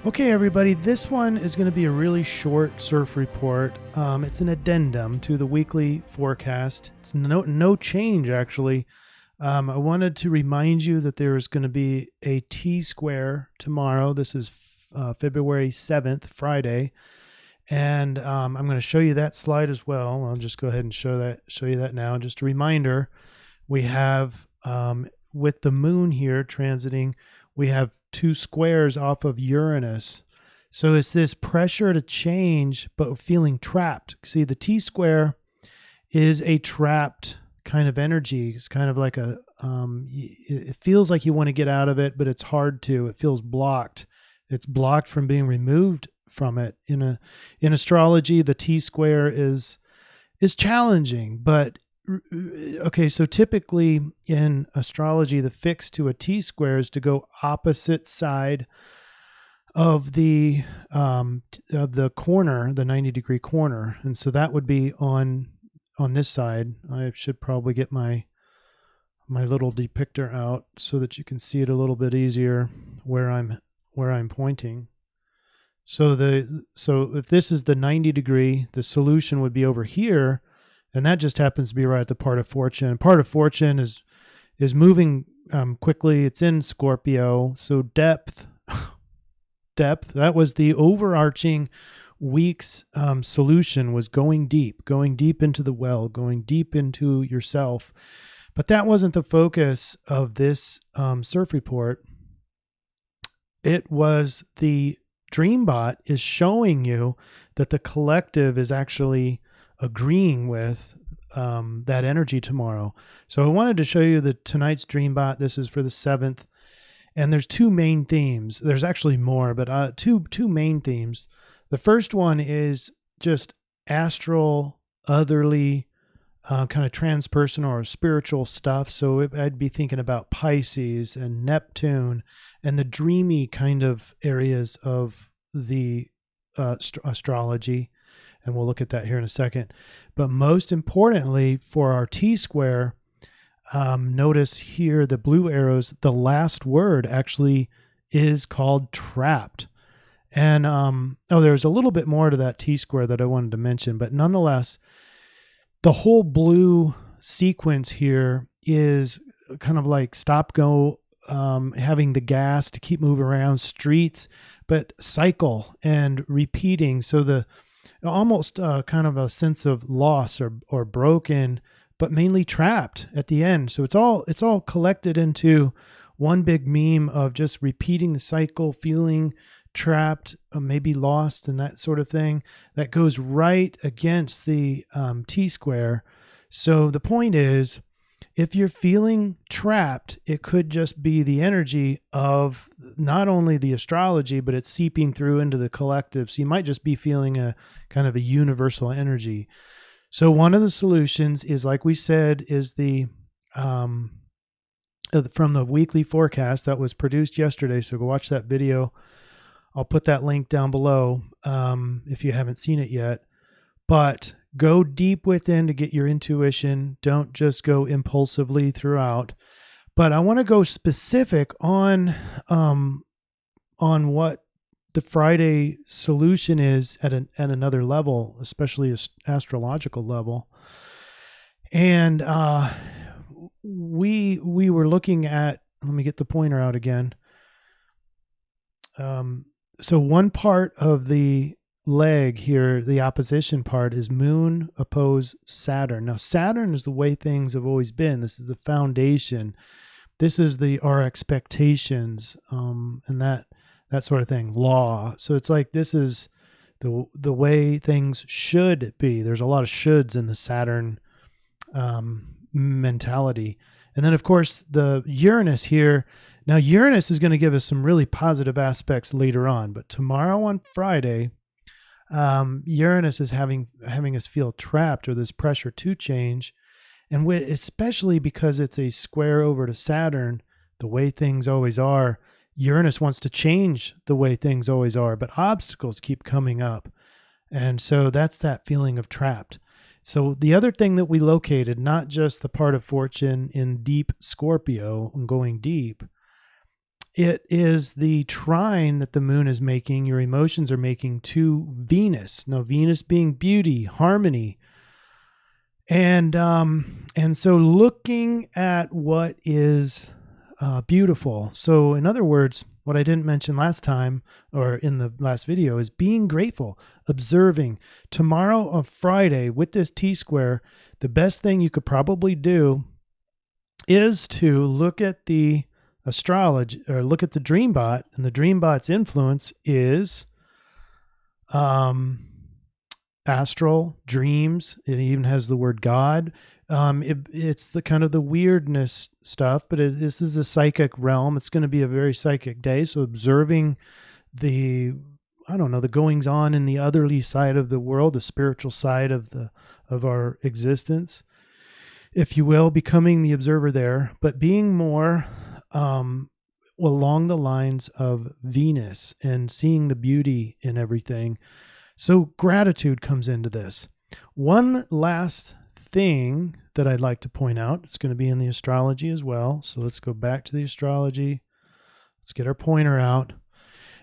Okay, everybody, this one is going to be a really short CIRF report. It's an addendum to the weekly forecast. It's no change, actually. I wanted to remind you that there is going to be a TSquare tomorrow. This is February 7th, Friday. And I'm going to show you that slide as well. I'll just go ahead and show you that now. Just a reminder, we have, with the moon here transiting, we have two squares off of Uranus. So it's this pressure to change, but feeling trapped. See, the T-square is a trapped kind of energy. It's kind of like it feels like you want to get out of it, but it's hard to. It feels blocked. It's blocked from being removed from it. In astrology, the T-square is challenging, but okay, so typically in astrology, the fix to a T-square is to go opposite side of the corner, the 90-degree corner, and so that would be on this side. I should probably get my little depictor out so that you can see it a little bit easier where I'm pointing. So if this is the 90-degree, the solution would be over here. And that just happens to be right at the part of fortune. Part of fortune is moving quickly. It's in Scorpio. So depth, that was the overarching week's solution, was going deep into the well, going deep into yourself. But that wasn't the focus of this CIRF report. It was the DreamBot is showing you that the collective is actually agreeing with that energy tomorrow. So I wanted to show you tonight's DreamBot. This is for the 7th. And there's two main themes. There's actually more, but two main themes. The first one is just astral, otherly, kind of transpersonal or spiritual stuff. So I'd be thinking about Pisces and Neptune and the dreamy kind of areas of the astrology. And we'll look at that here in a second. But most importantly, for our T-square, notice here the blue arrows, the last word actually is called trapped. And there's a little bit more to that T-square that I wanted to mention, but nonetheless, the whole blue sequence here is kind of like stop, go, having the gas to keep moving around streets, but cycle and repeating. So the almost kind of a sense of loss or broken, but mainly trapped at the end. So it's all collected into one big meme of just repeating the cycle, feeling trapped, maybe lost, and that sort of thing. That goes right against the T-square. So the point is, if you're feeling trapped, it could just be the energy of not only the astrology, but it's seeping through into the collective. So you might just be feeling a kind of a universal energy. So one of the solutions is, like we said, is the from the weekly forecast that was produced yesterday. So go watch that video. I'll put that link down below if you haven't seen it yet. But go deep within to get your intuition. Don't just go impulsively throughout. But I want to go specific on what the Friday solution is at another level, especially astrological level. And we were looking at. Let me get the pointer out again. So one part of the leg here, the opposition part, is Moon oppose Saturn. Now Saturn is the way things have always been. This is the foundation. This is our expectations, and that sort of thing. Law. So it's like this is the way things should be. There's a lot of shoulds in the Saturn mentality, and then of course the Uranus here. Now Uranus is going to give us some really positive aspects later on, but tomorrow on Friday, Uranus is having us feel trapped, or this pressure to change, and especially because it's a square over to Saturn, the way things always are. Uranus wants to change the way things always are, but obstacles keep coming up, and so that's that feeling of trapped. So the other thing that we located, not just the part of fortune in deep Scorpio and going deep, It is the trine that the moon is making, your emotions are making to Venus. Now, Venus being beauty, harmony, and so looking at what is beautiful. So, in other words, what I didn't mention last time or in the last video is being grateful, observing. Tomorrow, on Friday, with this T-square, the best thing you could probably do is to look at the astrology or look at the dreambot, and the dreambot's influence is astral dreams. It even has the word God. It's the kind of the weirdness stuff, but this is a psychic realm. It's going to be a very psychic day. So observing the, I don't know, the goings on in the otherly side of the world, the spiritual side of our existence, if you will, becoming the observer there, but being more along the lines of Venus and seeing the beauty in everything. So gratitude comes into this. One last thing that I'd like to point out, it's going to be in the astrology as well. So let's go back to the astrology. Let's get our pointer out.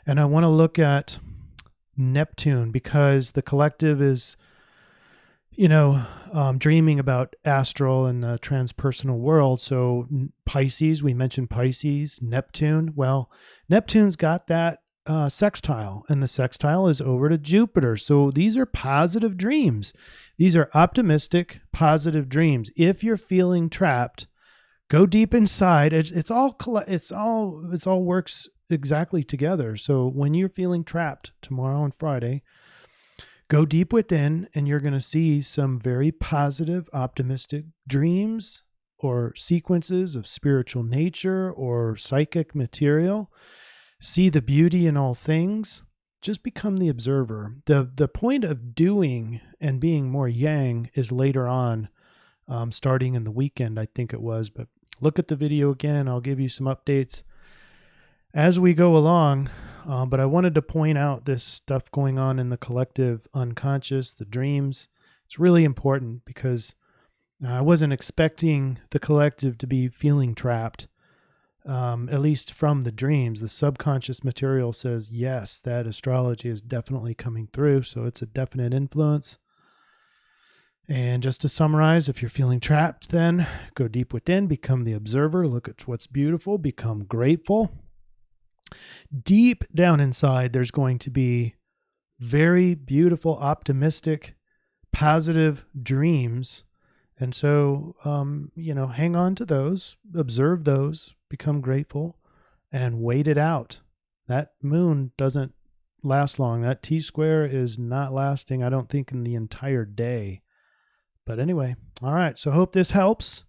And I want to look at Neptune, because the collective is, dreaming about astral and the transpersonal world. So Pisces, we mentioned Pisces, Neptune. Well, Neptune's got that sextile, and the sextile is over to Jupiter. So these are positive dreams. These are optimistic, positive dreams. If you're feeling trapped, go deep inside. It's all works exactly together. So when you're feeling trapped tomorrow and Friday, go deep within, and you're going to see some very positive, optimistic dreams or sequences of spiritual nature or psychic material. See the beauty in all things. Just become the observer. The point of doing and being more yang is later on, starting in the weekend, I think it was. But look at the video again. I'll give you some updates as we go along. But I wanted to point out this stuff going on in the collective unconscious, the dreams. It's really important because I wasn't expecting the collective to be feeling trapped, at least from the dreams. The subconscious material says, yes, that astrology is definitely coming through. So it's a definite influence. And just to summarize, if you're feeling trapped, then go deep within, become the observer, look at what's beautiful, become grateful. Deep down inside, there's going to be very beautiful, optimistic, positive dreams. And so, hang on to those, observe those, become grateful, and wait it out. That moon doesn't last long. That T-square is not lasting, I don't think, in the entire day. But anyway, all right. So hope this helps.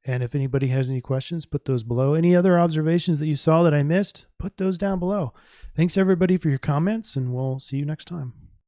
And if anybody has any questions, put those below. Any other observations that you saw that I missed, put those down below. Thanks everybody for your comments, and we'll see you next time.